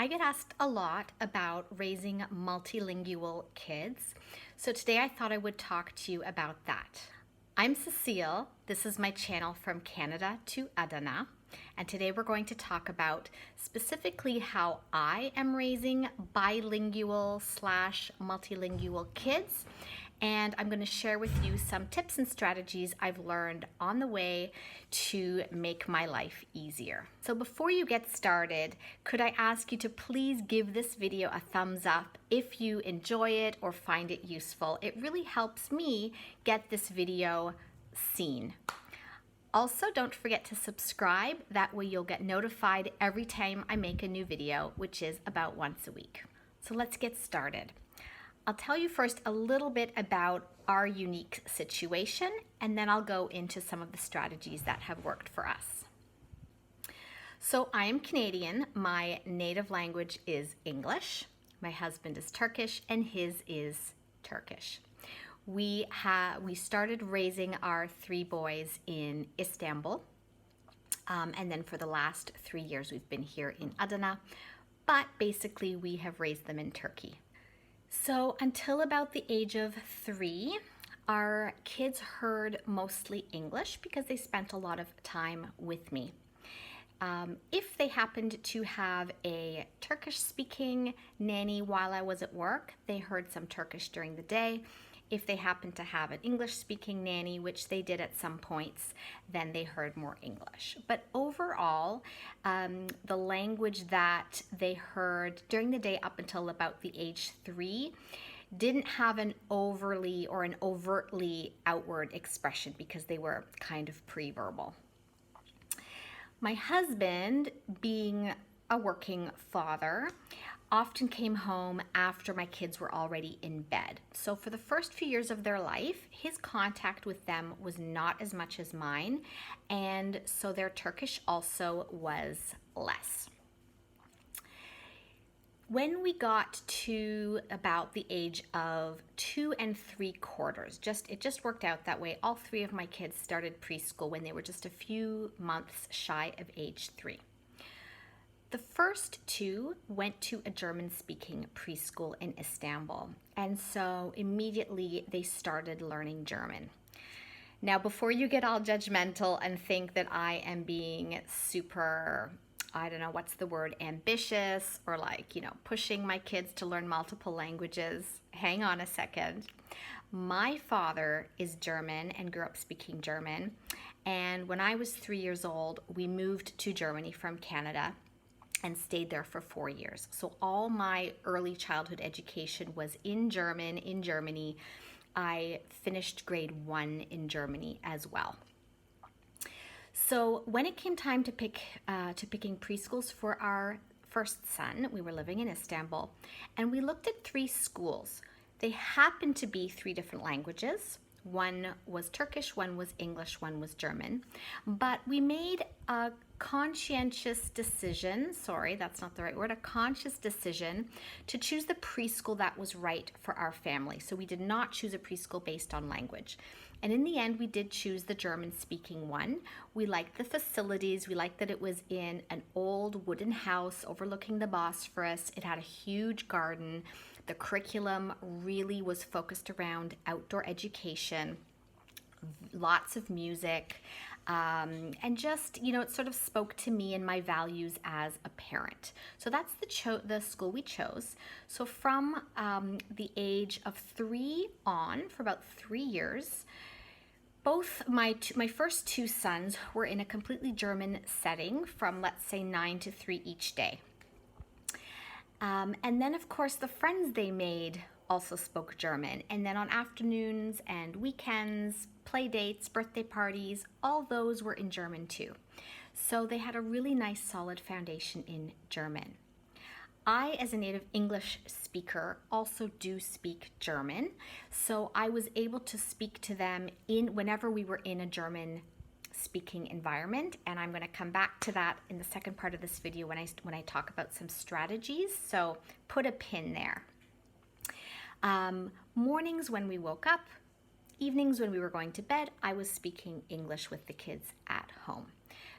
I get asked a lot about raising multilingual kids, so today I thought I would talk to you about that. I'm Cecile. This is my channel From Canada to Adana, and today we're going to talk about specifically how I am raising bilingual/multilingual kids, and I'm going to share with you some tips and strategies I've learned on the way to make my life easier. So before you get started, could I ask you to please give this video a thumbs up if you enjoy it or find it useful? It really helps me get this video seen. Also, don't forget to subscribe. That way you'll get notified every time I make a new video, which is about once a week. So let's get started. I'll tell you first a little bit about our unique situation, and then I'll go into some of the strategies that have worked for us. So I am Canadian. My native language is English. My husband is Turkish, and his is Turkish. We started raising our 3 boys in Istanbul, and then for the last 3 years we've been here in Adana, but basically we have raised them in Turkey. So until about the age of 3, our kids heard mostly English because they spent a lot of time with me. If they happened to have a Turkish-speaking nanny while I was at work, they heard some Turkish during the day. If they happened to have an English-speaking nanny, which they did at some points, then they heard more English. But overall, the language that they heard during the day up until about the age 3 didn't have an overtly outward expression because they were kind of pre-verbal. My husband, being a working father, often came home after my kids were already in bed. So for the first few years of their life, his contact with them was not as much as mine, and so their Turkish also was less. When we got to about the age of 2 3/4, it just worked out that way. All 3 of my kids started preschool when they were just a few months shy of age 3. The first 2 went to a German-speaking preschool in Istanbul, and so immediately they started learning German. Now, before you get all judgmental and think that I am being super, I don't know, what's the word, ambitious, or pushing my kids to learn multiple languages, hang on a second. My father is German and grew up speaking German, and when I was 3 years old, we moved to Germany from Canada and stayed there for 4 years. So all my early childhood education was in Germany. I finished grade 1 in Germany as well. So when it came time to picking preschools for our first son, we were living in Istanbul, and we looked at 3 schools. They happened to be 3 different languages. One was Turkish, one was English, one was German. But we made a conscientious decision, sorry, that's not the right word, a conscious decision to choose the preschool that was right for our family. So we did not choose a preschool based on language. And in the end, we did choose the German-speaking one. We liked the facilities. We liked that it was in an old wooden house overlooking the Bosphorus. It had a huge garden. The curriculum really was focused around outdoor education, lots of music, and just, it sort of spoke to me and my values as a parent. So that's the school we chose. So from the age of 3 on, for about 3 years, both my first 2 sons were in a completely German setting from, let's say, 9 to 3 each day. And then, of course, the friends they made also spoke German. And then on afternoons and weekends, play dates, birthday parties, all those were in German too. So they had a really nice, solid foundation in German. I, as a native English speaker, also do speak German. So I was able to speak to them whenever we were in a German speaking environment, and I'm going to come back to that in the second part of this video when I talk about some strategies, so put a pin there. Mornings when we woke up, evenings when we were going to bed, I was speaking English with the kids at home.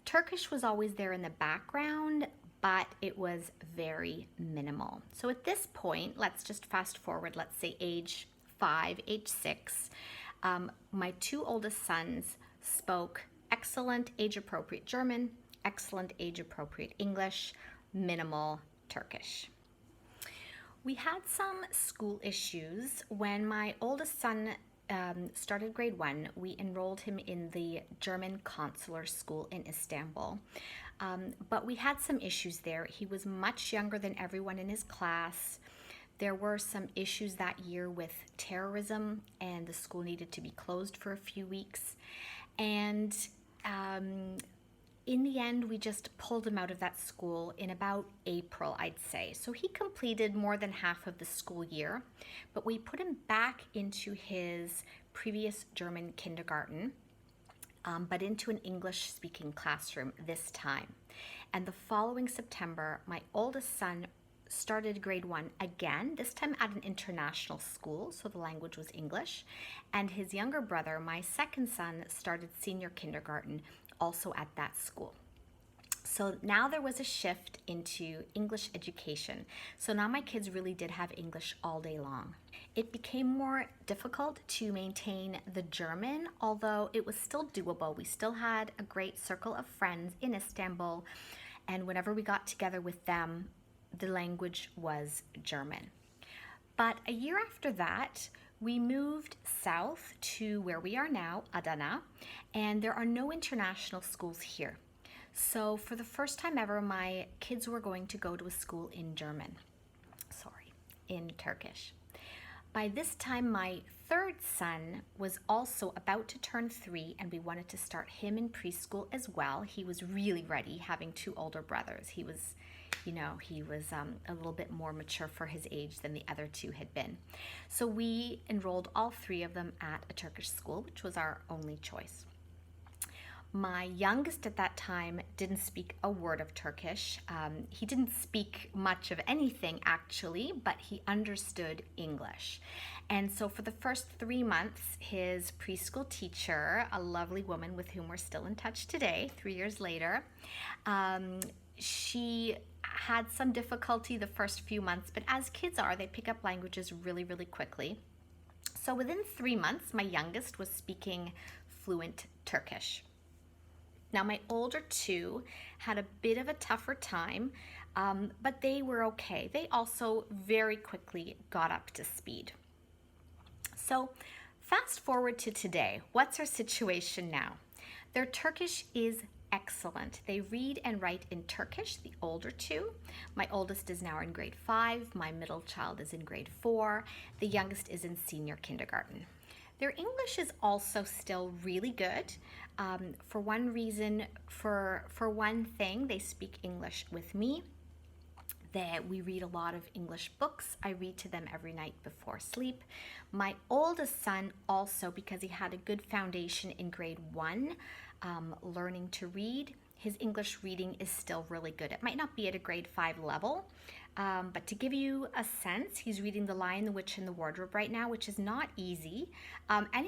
Turkish was always there in the background, but it was very minimal. So at this point, let's just fast forward, let's say age 5, age 6, my 2 oldest sons spoke excellent age-appropriate German, excellent age-appropriate English, minimal Turkish. We had some school issues. When my oldest son started grade 1, we enrolled him in the German consular school in Istanbul. But we had some issues there. He was much younger than everyone in his class. There were some issues that year with terrorism, and the school needed to be closed for a few weeks. And in the end, we just pulled him out of that school in about April, I'd say. So he completed more than half of the school year, but we put him back into his previous German kindergarten, but into an English-speaking classroom this time. And the following September, my oldest son started grade 1 again, this time at an international school, so the language was English. And his younger brother, my second son, started senior kindergarten, also at that school. So now there was a shift into English education. So now my kids really did have English all day long. It became more difficult to maintain the German, although it was still doable. We still had a great circle of friends in Istanbul, and whenever we got together with them, the language was German. But a year after that, we moved south to where we are now, Adana, and there are no international schools here. So for the first time ever, my kids were going to go to a school in Turkish. By this time, my third son was also about to turn 3, and we wanted to start him in preschool as well. He was really ready, having 2 older brothers. He was a little bit more mature for his age than the other 2 had been. So we enrolled all 3 of them at a Turkish school, which was our only choice. My youngest at that time didn't speak a word of Turkish. He didn't speak much of anything actually, but he understood English. And so for the first 3 months, his preschool teacher, a lovely woman with whom we're still in touch today, 3 years later, she had some difficulty the first few months, but as kids are, they pick up languages really, really quickly. So within 3 months, my youngest was speaking fluent Turkish. Now, my older 2 had a bit of a tougher time, but they were okay. They also very quickly got up to speed. So fast forward to today. What's our situation now? Their Turkish is excellent. They read and write in Turkish, the older 2. My oldest is now in grade 5. My middle child is in grade 4. The youngest is in senior kindergarten. Their English is also still really good. For one thing, they speak English with me. We read a lot of English books. I read to them every night before sleep. My oldest son also, because he had a good foundation in grade 1, learning to read, his English reading is still really good. It might not be at a grade 5 level, but to give you a sense, he's reading The Lion, the Witch, and the Wardrobe right now, which is not easy, and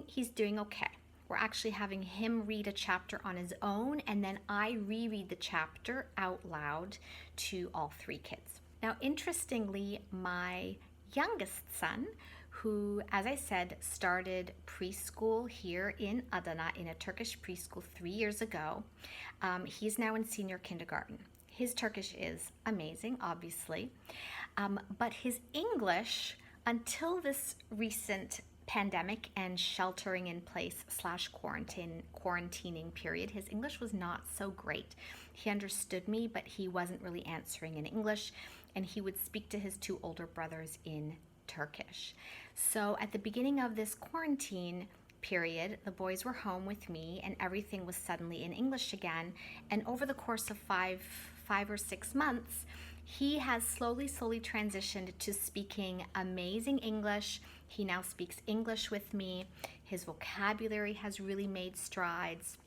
he's doing okay. We're actually having him read a chapter on his own, and then I reread the chapter out loud to all 3 kids. Now, interestingly, my youngest son, who, as I said, started preschool here in Adana in a Turkish preschool 3 years ago, he's now in senior kindergarten. His Turkish is amazing, obviously, but his English, until this recent pandemic and sheltering in place / quarantining period, his English was not so great. He understood me, but he wasn't really answering in English, and he would speak to his 2 older brothers in Turkish. So at the beginning of this quarantine period, the boys were home with me, and everything was suddenly in English again. And over the course of five or 6 months, he has slowly transitioned to speaking amazing English. He now speaks English with me. His vocabulary has really made strides.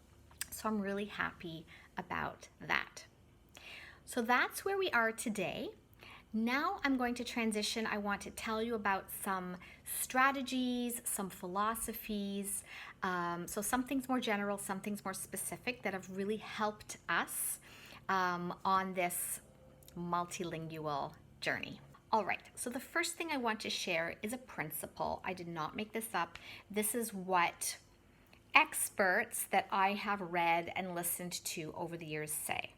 So I'm really happy about that. So that's where we are today. Now I'm going to transition. I want to tell you about some strategies, some philosophies, so some things more general, some things more specific that have really helped us on this multilingual journey. All right, so the first thing I want to share is a principle. I did not make this up. This is what experts that I have read and listened to over the years say.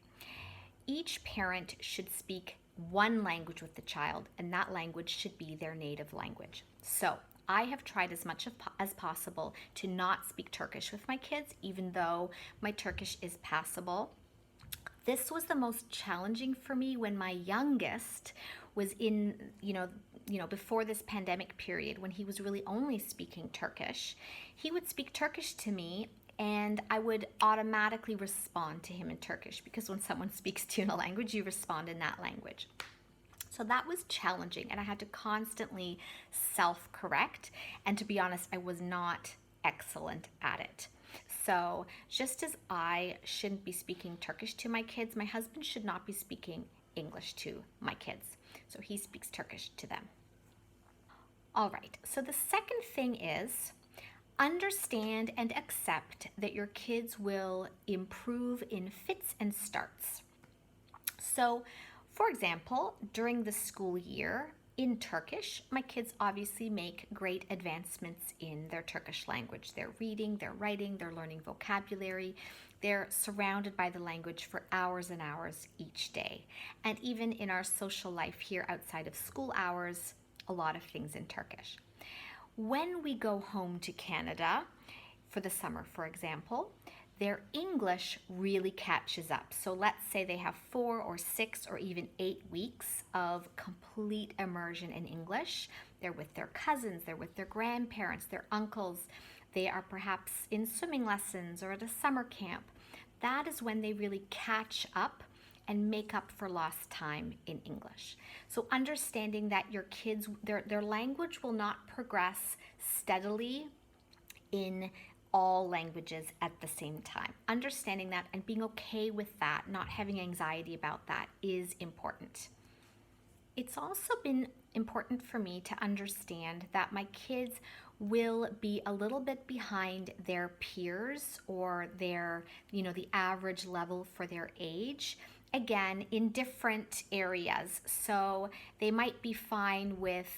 Each parent should speak one language with the child, and that language should be their native language. So I have tried as much as possible to not speak Turkish with my kids, even though my Turkish is passable. This was the most challenging for me when my youngest was in, before this pandemic period, when he was really only speaking Turkish. He would speak Turkish to me and I would automatically respond to him in Turkish, because when someone speaks to you in a language, you respond in that language. So that was challenging, and I had to constantly self-correct, and to be honest, I was not excellent at it. So just as I shouldn't be speaking Turkish to my kids, my husband should not be speaking English to my kids. So he speaks Turkish to them. All right, so the second thing is understand and accept that your kids will improve in fits and starts. So, for example, during the school year in Turkish, my kids obviously make great advancements in their Turkish language. They're reading, they're writing, they're learning vocabulary. They're surrounded by the language for hours and hours each day. And even in our social life here outside of school hours, a lot of things in Turkish. When we go home to Canada for the summer, for example, their English really catches up. So let's say they have 4 or 6 or even 8 weeks of complete immersion in English. They're with their cousins, they're with their grandparents, their uncles. They are perhaps in swimming lessons or at a summer camp. That is when they really catch up and make up for lost time in English. So understanding that your kids, their language will not progress steadily in all languages at the same time. Understanding that and being okay with that, not having anxiety about that, is important. It's also been important for me to understand that my kids will be a little bit behind their peers or their, the average level for their age. Again, in different areas. So they might be fine with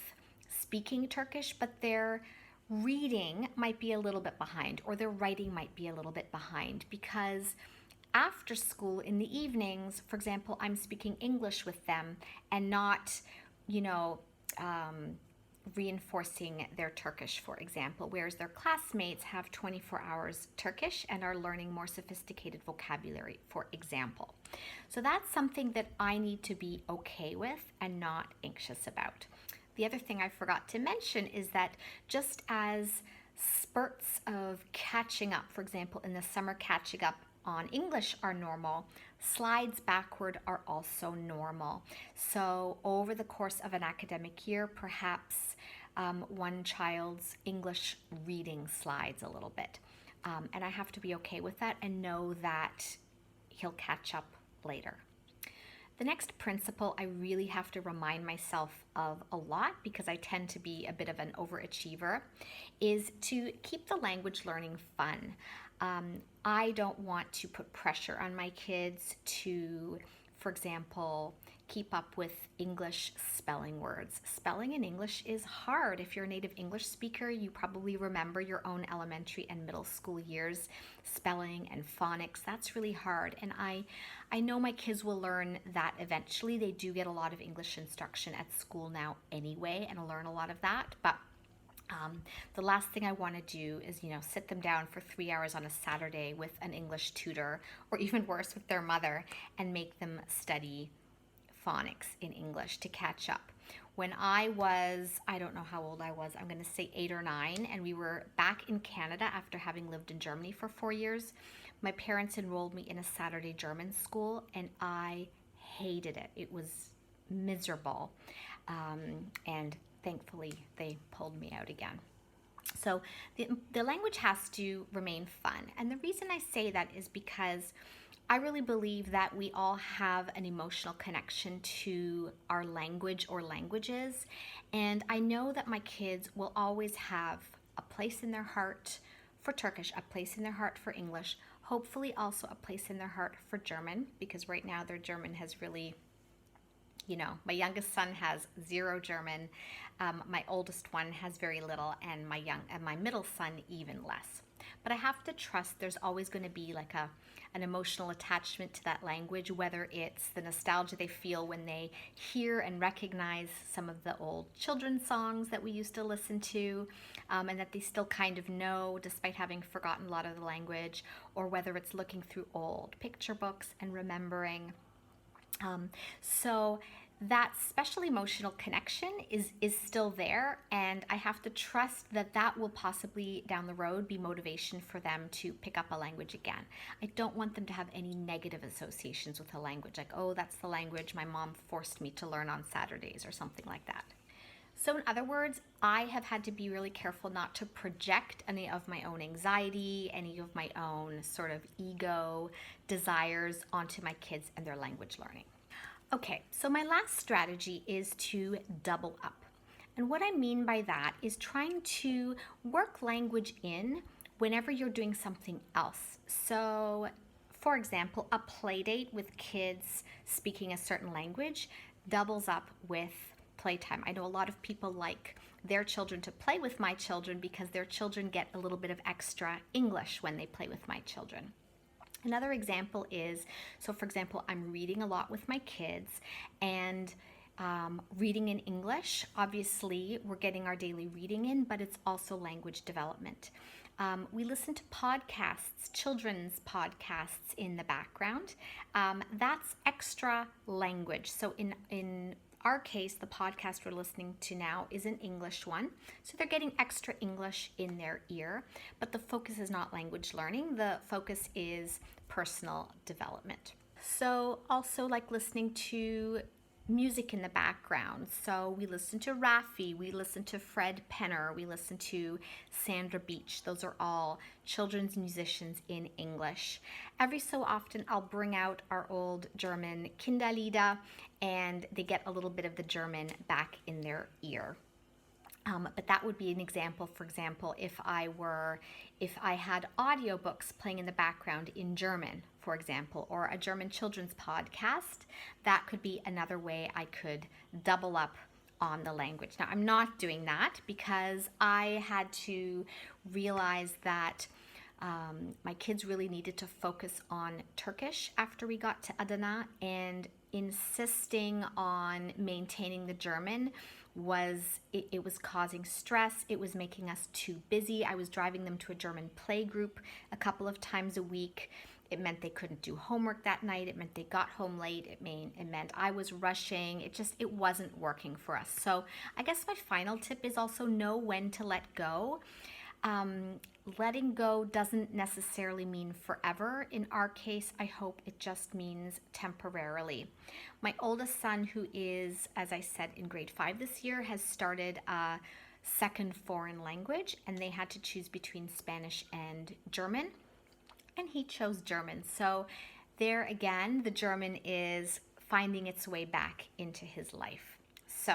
speaking Turkish, but their reading might be a little bit behind, or their writing might be a little bit behind, because after school in the evenings, for example, I'm speaking English with them and not, reinforcing their Turkish, for example, whereas their classmates have 24 hours Turkish and are learning more sophisticated vocabulary, for example. So that's something that I need to be okay with and not anxious about. The other thing I forgot to mention is that just as spurts of catching up, for example, in the summer catching up on English are normal, slides backward are also normal. So over the course of an academic year, perhaps one child's English reading slides a little bit. And I have to be okay with that and know that he'll catch up later. The next principle I really have to remind myself of a lot, because I tend to be a bit of an overachiever, is to keep the language learning fun. I don't want to put pressure on my kids to, for example, keep up with English spelling words. Spelling in English is hard. If you're a native English speaker, you probably remember your own elementary and middle school years, spelling and phonics. That's really hard. And I know my kids will learn that eventually. They do get a lot of English instruction at school now anyway, and learn a lot of that. But the last thing I want to do is, sit them down for 3 hours on a Saturday with an English tutor, or even worse, with their mother, and make them study phonics in English to catch up. When I was, I don't know how old I was, I'm going to say 8 or 9, and we were back in Canada after having lived in Germany for 4 years, my parents enrolled me in a Saturday German school, and I hated it. It was miserable. And thankfully, they pulled me out again. So the language has to remain fun. And the reason I say that is because I really believe that we all have an emotional connection to our language or languages. And I know that my kids will always have a place in their heart for Turkish, a place in their heart for English, Hopefully also a place in their heart for German, because right now their German has really, my youngest son has 0 German, my oldest one has very little, and my middle son even less. But I have to trust there's always going to be like an emotional attachment to that language, whether it's the nostalgia they feel when they hear and recognize some of the old children's songs that we used to listen to, and that they still kind of know despite having forgotten a lot of the language, or whether it's looking through old picture books and remembering. So that special emotional connection is still there, and I have to trust that that will possibly down the road be motivation for them to pick up a language again. I don't want them to have any negative associations with a language, like, oh, that's the language my mom forced me to learn on Saturdays or something like that. So in other words, I have had to be really careful not to project any of my own anxiety, any of my own sort of ego desires onto my kids and their language learning. Okay, so my last strategy is to double up. And what I mean by that is trying to work language in whenever you're doing something else. So, for example, a play date with kids speaking a certain language doubles up with playtime. I know a lot of people like their children to play with my children because their children get a little bit of extra English when they play with my children. Another example is, so for example, I'm reading a lot with my kids, and reading in English, obviously we're getting our daily reading in, but it's also language development. We listen to podcasts, children's podcasts in the background. That's extra language. So in our case, the podcast we're listening to now is an English one. So they're getting extra English in their ear, but the focus is not language learning. The focus is personal development. So also like listening to music in the background. So we listen to Raffi, we listen to Fred Penner, we listen to Sandra Beach. Those are all children's musicians in English. Every so often I'll bring out our old German Kinderlieder, and they get a little bit of the German back in their ear. But that would be an example. For example, if I had audiobooks playing in the background in German, for example, or a German children's podcast, that could be another way I could double up on the language. Now, I'm not doing that because I had to realize that my kids really needed to focus on Turkish after we got to Adana, and insisting on maintaining the German was causing stress. It was making us too busy. I was driving them to a German play group a couple of times a week. It meant they couldn't do homework that night. It meant they got home late. It meant I was rushing. It wasn't working for us. So I guess my final tip is also know when to let go. Letting go doesn't necessarily mean forever. In our case, I hope it just means temporarily. My oldest son, who is, as I said, in grade 5 this year, has started a second foreign language, and they had to choose between Spanish and German, and he chose German. So there again, the German is finding its way back into his life. So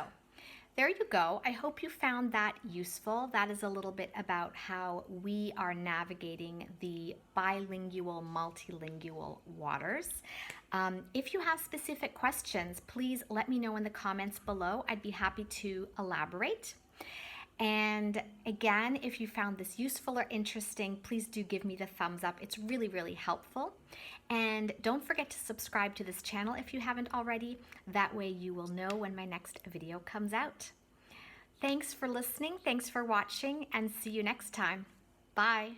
there you go. I hope you found that useful. That is a little bit about how we are navigating the bilingual, multilingual waters. If you have specific questions, please let me know in the comments below. I'd be happy to elaborate. And again, if you found this useful or interesting, please do give me the thumbs up. It's really, really helpful. And don't forget to subscribe to this channel if you haven't already. That way you will know when my next video comes out. Thanks for listening, thanks for watching, and see you next time. Bye.